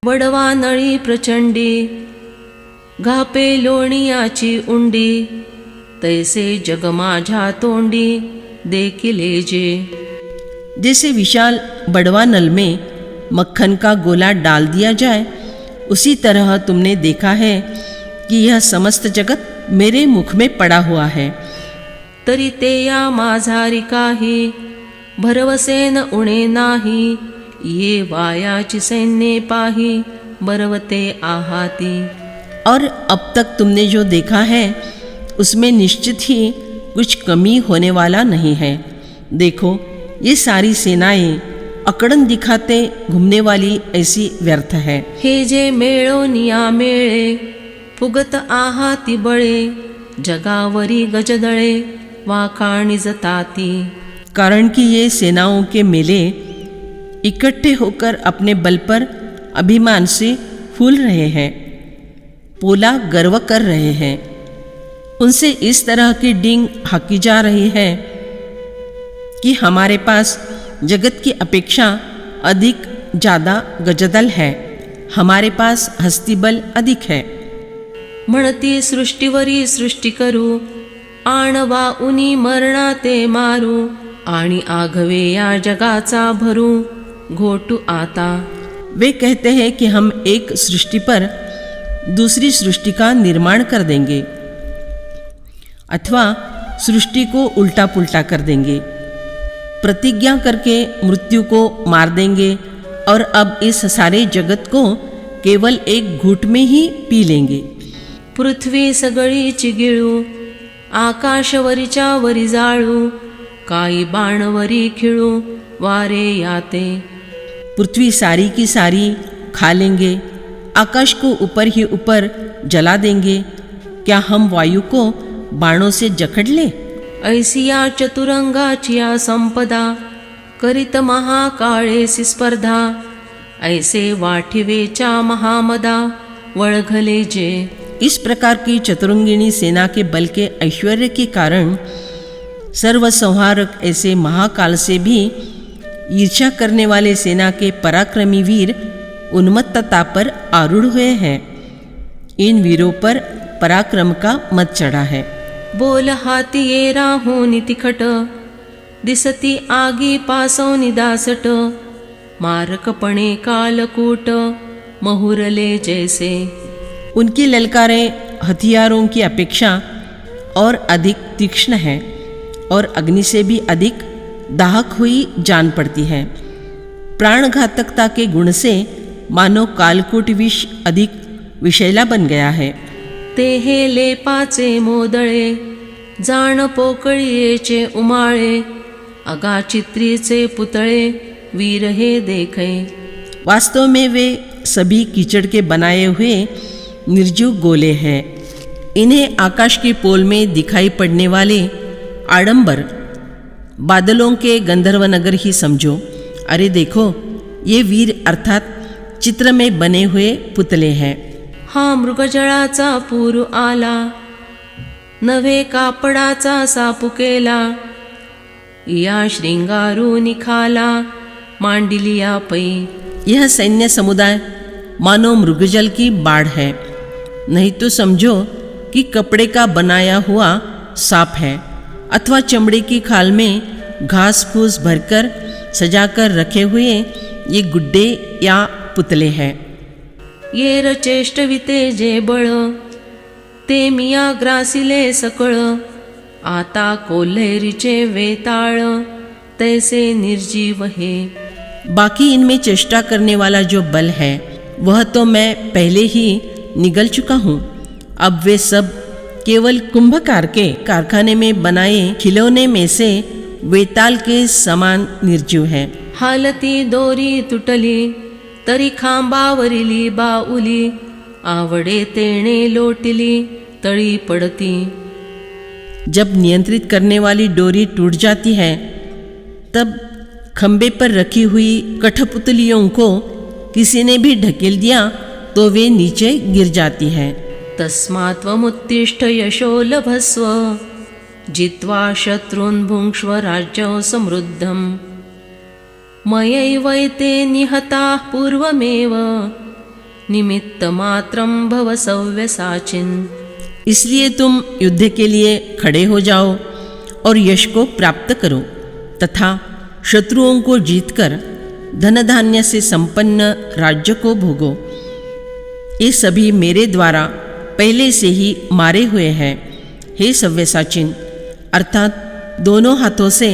वडवा नळी प्रचंडी, घापे लोणियाची उंडी, तैसे जग माझ्या तोंडी देखिले जे। जैसे विशाल बड़वा नल में मक्खन का गोला डाल दिया जाए, उसी तरह तुमने देखा है कि यह समस्त जगत मेरे मुख में पड़ा हुआ है। तरी ते या माझारी काही, भरवसेन उणे नाही, ये वायाची सैन्ये पाही, बरवते आहाती। और अब तक तुमने जो देखा है उसमें निश्चित ही कुछ कमी होने वाला नहीं है। देखो, ये सारी सेनाएं अकड़न दिखाते घूमने वाली ऐसी व्यर्थ है। हे जे मेळोनिया मेळे, फुगत आहाती बळे, जगावरी गजदळे, वाखाणी जताती। कारण कि ये सेनाओं के मेले इकट्ठे होकर अपने बल पर अभिमान से फूल रहे हैं, पोला गर्व कर रहे हैं। उनसे इस तरह की डींग हाकी जा रही है कि हमारे पास जगत की अपेक्षा अधिक ज़्यादा गजदल है, हमारे पास हस्तीबल अधिक है। म्हणती सृष्टीवरी सृष्टी करू, आणवा उनी मरणा ते मारू, आणि आघवे या जगाचा भरू, घोटू आता। वे कहते हैं कि हम एक सृष्टि पर दूसरी सृष्टि का निर्माण कर देंगे अथवा सृष्टि को उल्टा पुल्टा कर देंगे, प्रतिज्ञा करके मृत्यु को मार देंगे और अब इस सारे जगत को केवल एक घूंट में ही पी लेंगे। पृथ्वी सगळीची गिळू, आकाशवरीच्या वरी जाळू, काही बाणवरी खिळू, वारे याते। पृथ्वी सारी की सारी खा लेंगे, आकाश को ऊपर ही ऊपर जला देंगे। क्या हम वायु को बाणों से जकड़ ले? ऐसिया चतुरंगाची या संपदा, करीत महाकाळेसी स्पर्धा, ऐसे वाठिवेच्या महामदा, वळघले जे। इस प्रकार की चतुरंगिणी सेना के बल के ऐश्वर्य के कारण सर्वसंहारक ऐसे महाकाल से भी ईर्ष्या करने वाले सेना के पराक्रमी वीर उन्मत्तता पर आरूढ़ हुए हैं। इन वीरों पर पराक्रम का मत चढ़ा है। बोल हाती ये राहूनि तिखट, दिसती आगी पासोनि दासट, मारकपणे कालकूट, महुरले जैसे। उनकी ललकारें हथियारों की अपेक्षा और अधिक तीक्ष्ण है और अग्नि से भी अधिक दाहक हुई जान पड़ती है। प्राणघातकता के गुण से मानो कालकूट विष अधिक विषैला बन गया है। ते हे लेपाचे मोदळे, जाण पोकळीचे उमाळे, अगाचित्रीचे पुतळे, वीर हे देखे। वास्तव में वे सभी कीचड़ के बनाए हुए निर्जीव गोले हैं। इन्हें आकाश के पोल में दिखाई पड़ने वाले आडंबर बादलों के गंधर्व नगर ही समझो। अरे देखो, ये वीर अर्थात चित्र में बने हुए पुतले हैं। हा मृगजळाचा पूर आला, नवे कापडाचा सापू केला, या श्रृंगारू निखाला, मांडिलिया पै। यह सैन्य समुदाय मानो मृगजल की बाढ़ है, नहीं तो समझो कि कपड़े का बनाया हुआ सांप है अथवा चमड़े की खाल में घास फूस भरकर सजाकर रखे हुए ये गुड्डे या पुतले हैं। ये रचेष्टविते जे बळ, ते मिया ग्रासिले सकळ, आता कोल्हेरीचे वेताळ, तैसे निर्जीव है। बाकी इनमें चेष्टा करने वाला जो बल है वह तो मैं पहले ही निगल चुका हूँ। अब वे सब केवल कुंभकार के कारखाने में बनाए खिलौने में से वेताल के समान निर्जीव है। हालती दोरी तुटली, तरी खांबावरिली बाउली, आवडे तेणे लोटिली, तळी पडती। जब नियंत्रित करने वाली डोरी टूट जाती है तब खंबे पर रखी हुई कठपुतलियों को किसी ने भी ढकेल दिया तो वे नीचे गिर जाती है। तस्मात्त्वमुत्तिष्ठ यशो लभस्व, जित्वा शत्रून् भुङ्क्ष्व राज्यं समृद्धम्। मयैवैते निहताः पूर्वमेव, निमित्तमात्रं भव सव्यसाचिन्। इसलिए तुम युद्ध के लिए खड़े हो जाओ और यश को प्राप्त करो तथा शत्रुओं को जीतकर धन धान्य से संपन्न राज्य को भोगो। ये सभी मेरे द्वारा पहले से ही मारे हुए हैं। हे सव्यसाचिन, अर्थात दोनों हाथों से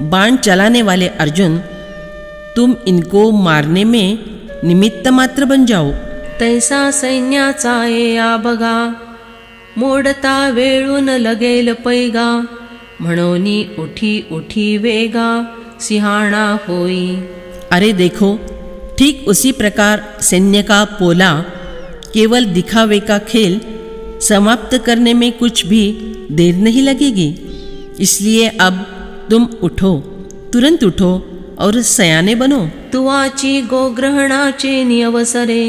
बाण चलाने वाले अर्जुन, तुम इनको मारने में निमित्त मात्र बन जाओ। तैसा सैन्याचा या बघा, मोडता वेळून लगेल पैगा, म्हणोनी उठी उठी वेगा, सिंहाणा होई। अरे देखो, ठीक उसी प्रकार सैन्य का पोला केवल दिखावे का खेल समाप्त करने में कुछ भी देर नहीं लगेगी। इसलिए अब तुम उठो, तुरंत उठो और सयाने बनो। तुवाची गोग्रहणाचे नियवसरे,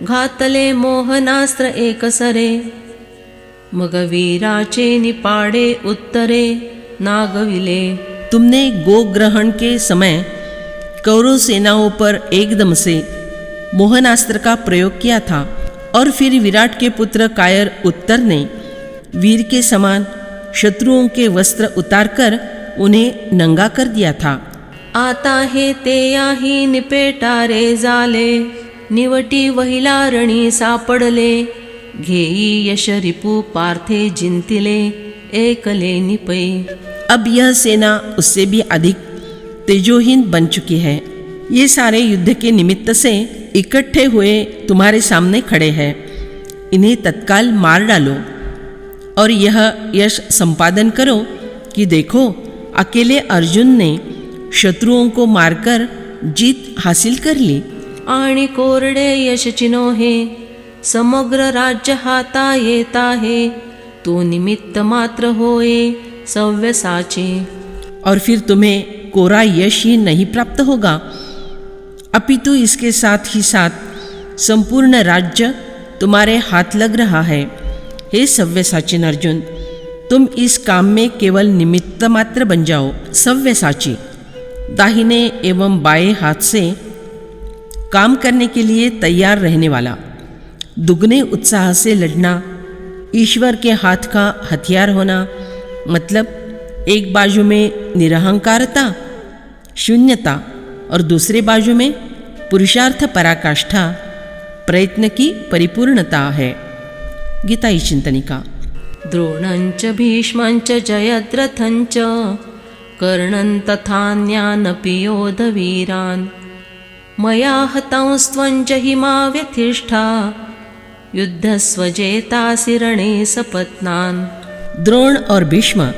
घातले मोहनास्त्र एकसरे, मग वीराचे निपाडे उत्तरे नागविले। तुमने गोग्रहण के समय कौरव सेनाओं पर एकदम से मोहनास्त्र का प्रयोग किया था और फिर विराट के पुत्र कायर उत्तर ने वीर के समान शत्रुओं के वस्त्र उतारकर उन्हें नंगा कर दिया था। आता हे ते याही निपेटारे झाले, निवटी वहिला रणी सापडले, घेई यश रिपू पार्थे जिंतिले, एकले निपै। अब यह सेना उससे भी अधिक तेजोहीन बन चुकी है। ये सारे युद्ध के निमित्त से इकट्ठे हुए तुम्हारे सामने खड़े हैं। इन्हें तत्काल मार डालो और यह यश संपादन करो कि देखो, अकेले अर्जुन ने शत्रुओं को मारकर जीत हासिल कर ली। आणि कोरडे यश चिन्होहे, समग्र राज्य हाता येत आहे, तो निमित्त मात्र होए सव्यसाचे। और फिर तुम्हें कोरा यश ही नहीं प्राप्त होगा, अपितु इसके साथ ही साथ संपूर्ण राज्य तुम्हारे हाथ लग रहा है। हे सव्यसाचिन अर्जुन, तुम इस काम में केवल निमित्त मात्र बन जाओ। सव्यसाची, दाहिने एवं बाएं हाथ से काम करने के लिए तैयार रहने वाला, दुगने उत्साह से लड़ना, ईश्वर के हाथ का हथियार होना, मतलब एक बाजू में निरहंकारता शून्यता और दूसरे बाजू में पुरुषार्थ पराकाष्ठा प्रयत्न की परिपूर्णता है। गीताई चिंतनिका। द्रोणञ्च भीष्मञ्च जयद्रथञ्च कर्णन् तथान्यानपि योधवीरान् मया हतांस्त्वञ्च हिमाव्यथिष्ठा युद्धस्वजेतासि रणे सपत्नान्। द्रोण और भीष्म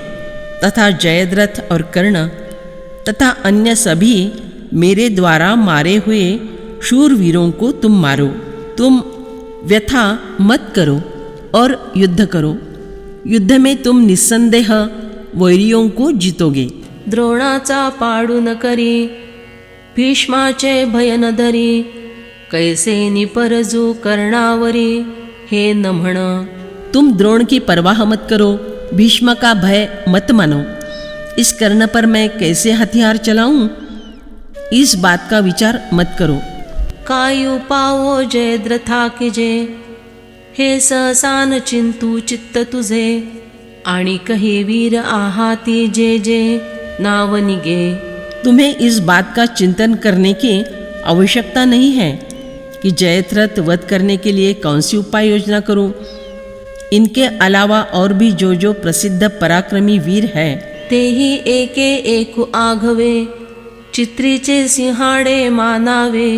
तथा जयद्रथ और कर्ण तथा अन्य सभी मेरे द्वारा मारे हुए शूरवीरों को तुम मारो। तुम व्यथा मत करो और युद्ध करो। युद्ध में तुम निस्संदेह वैरियों को जीतोगे। द्रोणाचा पाडू न करी, भीष्माचे भय न धरी, कैसे निपरजू कर्णावरी, हे न म्हण। तुम द्रोण की परवाह मत करो, भीष्म का भय मत मानो। इस कर्ण पर मैं कैसे हथियार चलाऊं, इस बात का विचार मत करो। काय उपावो जयद्रथा कीजे, हे सहसान चिंतू चित्त तुझे, आणि कहे वीर आहाती जे जे नाव निगे। तुम्हें इस बात का चिंतन करने की आवश्यकता नहीं है कि जयद्रथ वध करने के लिए कौन सी उपाय योजना करूं। इनके अलावा और भी जो प्रसिद्ध पराक्रमी वीर है, तेही एके एकु आघवे, चित्रीचे सिंहाडे मानावे,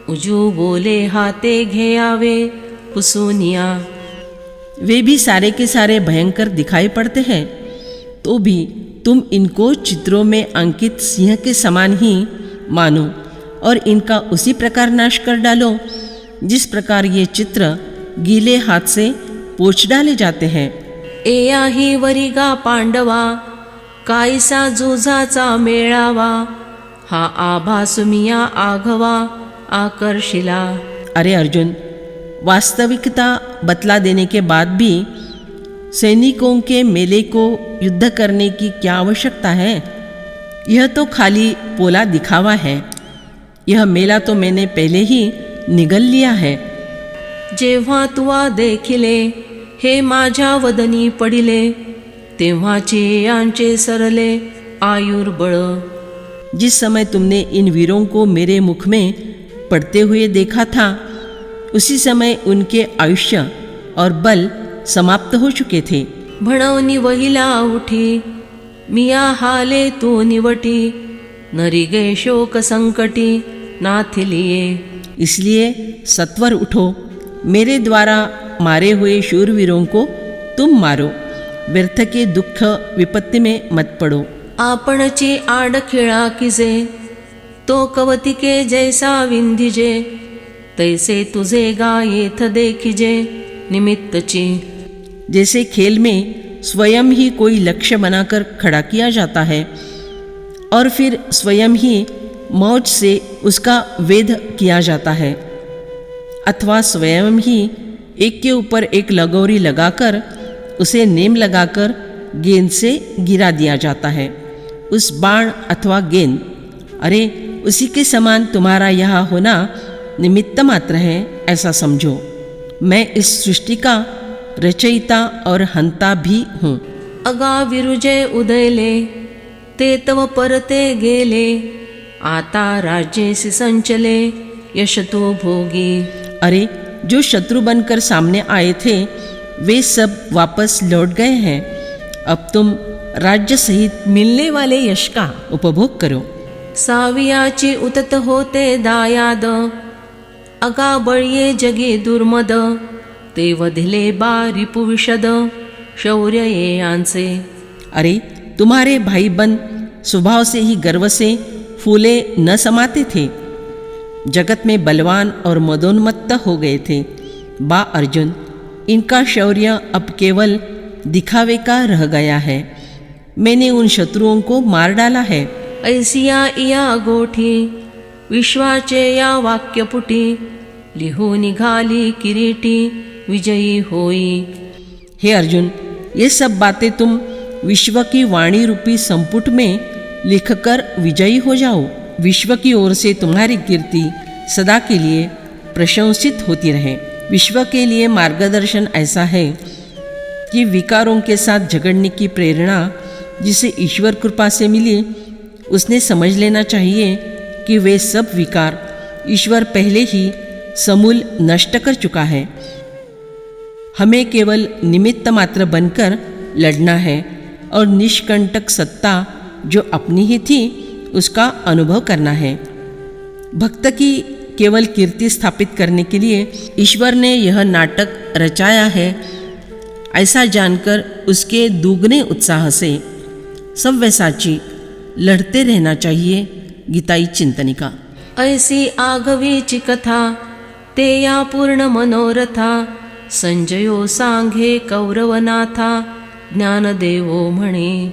उजू बोले हाते घेयावे पुसूनिया। वे भी सारे के सारे भयंकर दिखाई पड़ते हैं, तो भी तुम इनको चित्रों में अंकित सिंह के समान ही मानो और इनका उसी प्रकार नाश कर डालो जिस प्रकार ये चित्र गीले हाथ से पोंछ डाले जाते हैं। एया ही वरिगा पांडवा, कायसा जुझाचा मेळावा, हा आभासुमिया आघवा आकर्षिला। अरे अर्जुन, वास्तविकता बतला देने के बाद भी सैनिकों के मेले को युद्ध करने की क्या आवश्यकता है। यह तो खाली पोला दिखावा है। यह मेला तो मैंने पहले ही निगल लिया है। जेव्हा तुवा देखिले हे माझ्या वदनी पडिले, तेव्हाचे यांचे सरले आयुर्बळ। जिस समय तुमने इन वीरों को मेरे मुख में पड़ते हुए देखा था, उसी समय उनके आयुष्य और बल समाप्त हो चुके थे। भणवनी वहिला उठी, मिया हाले तू निवटी, नरिगे शोक संकटी नाथिलिये। इसलिए सत्वर उठो, मेरे द्वारा मारे हुए शूरवीरों को तुम मारो, व्यर्थ के दुःख विपत्ति में मत पड़ो। आपणची आड खेळा किजे, तो कवतिके जैसा विंधिजे, तैसे तुझे गायेथ देखिजे निमित्तची। जैसे खेल में स्वयं ही कोई लक्ष्य बनाकर खड़ा किया जाता है और फिर स्वयं ही मौज से उसका वेध किया जाता है, अथवा स्वयं ही एक के ऊपर एक लगोरी लगाकर उसे नेम लगाकर गेंद से गिरा दिया जाता है। उस बाण अथवा गेंद, अरे उसी के समान तुम्हारा यहाँ होना निमित्त मात्र है, ऐसा समझो। मैं इस सृष्टि का रचयिता और हंता भी हूँ। अगा विरुजे उदयले, ते तव परते गेले, आता राज्येसी संचले यश तो भोगी। अरे जो शत्रु बनकर सामने आए थे वे सब वापस लौट गए हैं। अब तुम राज्य सहित मिलने वाले यश का उपभोग करो। सावियाची उतत होते दायाद, अगा बळये जगे दुर्मद, ते वधिले बारी पुविशद शौर्य ये यांचे। अरे तुम्हारे भाई बंद स्वभाव से ही गर्व से फूले न समाते थे, जगत में बलवान और मदोन्मत्त हो गए थे। बा अर्जुन, इनका शौर्य अब केवल दिखावे का रह गया है। मैंने उन शत्रुओं को मार डाला है। ऐसिया इया गोठी, विश्वाचे या वाक्यपुटी, लिहू निघाली किरीटी विजयी होई। हे अर्जुन, ये सब बातें तुम विश्व की वाणी रूपी संपुट में लिखकर विजयी हो जाओ। विश्व की ओर से तुम्हारी कीर्ति सदा के लिए प्रशंसित होती रहे। विश्व के लिए मार्गदर्शन ऐसा है कि विकारों के साथ झगड़ने की प्रेरणा जिसे ईश्वर कृपा से मिली, उसने समझ लेना चाहिए कि वे सब विकार ईश्वर पहले ही समूल नष्ट कर चुका है। हमें केवल निमित्त मात्र बनकर लड़ना है और निष्कंटक सत्ता जो अपनी ही थी उसका अनुभव करना है। भक्त की केवल कीर्ति स्थापित करने के लिए ईश्वर ने यह नाटक रचाया है, ऐसा जानकर उसके दुगने उत्साह से सव्यसाची लड़ते रहना चाहिए। गीताई चिंतनिका। ऐसी आघवीची कथा, ते या पूर्ण मनोरथा, संजयो सांघे कौरवनाथा, ज्ञानदेवो म्हणे।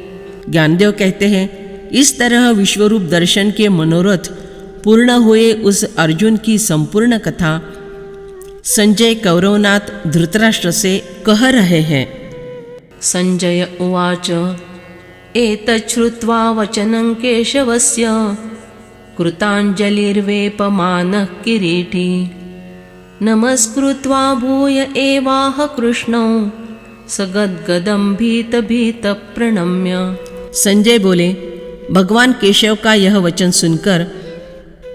ज्ञानदेव कहते हैं, इस तरह विश्वरूप दर्शन के मनोरथ पूर्ण हुए उस अर्जुन की संपूर्ण कथा संजय कौरवनाथ धृतराष्ट्र से कह रहे हैं। संजय उवाच, एतच्छ्रुत्वा वचनं केशवस्य, कृताञ्जलिर्वेपमानः किरीटी, नमस्कृत्वा भूय एवाह कृष्णौ, सगद्गदं भीत भीत प्रणम्य। संजय बोले, भगवान केशव का यह वचन सुनकर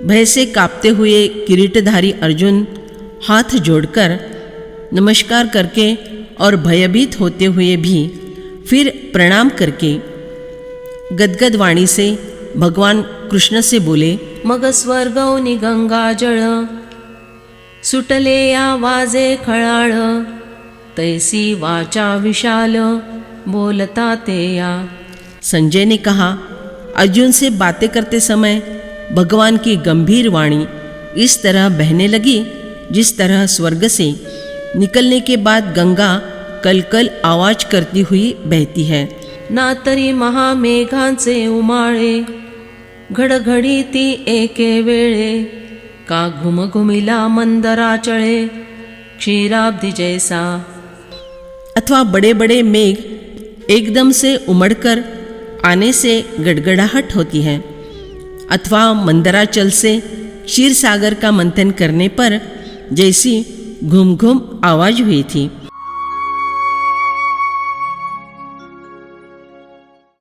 भय से कांपते हुए किरीटधारी अर्जुन हाथ जोड़कर नमस्कार करके और भयभीत होते हुए भी फिर प्रणाम करके गदगद वाणी से भगवान कृष्ण से बोले, मग स्वर्गौनी गंगाजळ, सुटले या वाजे खळाळ, तैसी वाचा विशाल, बोलता ते या। संजय ने कहा, अर्जुन से बातें करते समय भगवान की गंभीर वाणी इस तरह बहने लगी जिस तरह स्वर्ग से निकलने के बाद गंगा कलकल आवाज करती हुई बहती है। ना तरी महामेघांचे उमाळे, घडघडी ती एके वेळे, का घुमघुमिला मंदराचळे, क्षीराब्धि जैसा। अथवा बड़े बड़े मेघ एकदम से उमड़कर आने से गड़गड़ाहट होती है, अथवा मंदराचल से क्षीर सागर का मंथन करने पर जैसी घूम घूम आवाज हुई थी।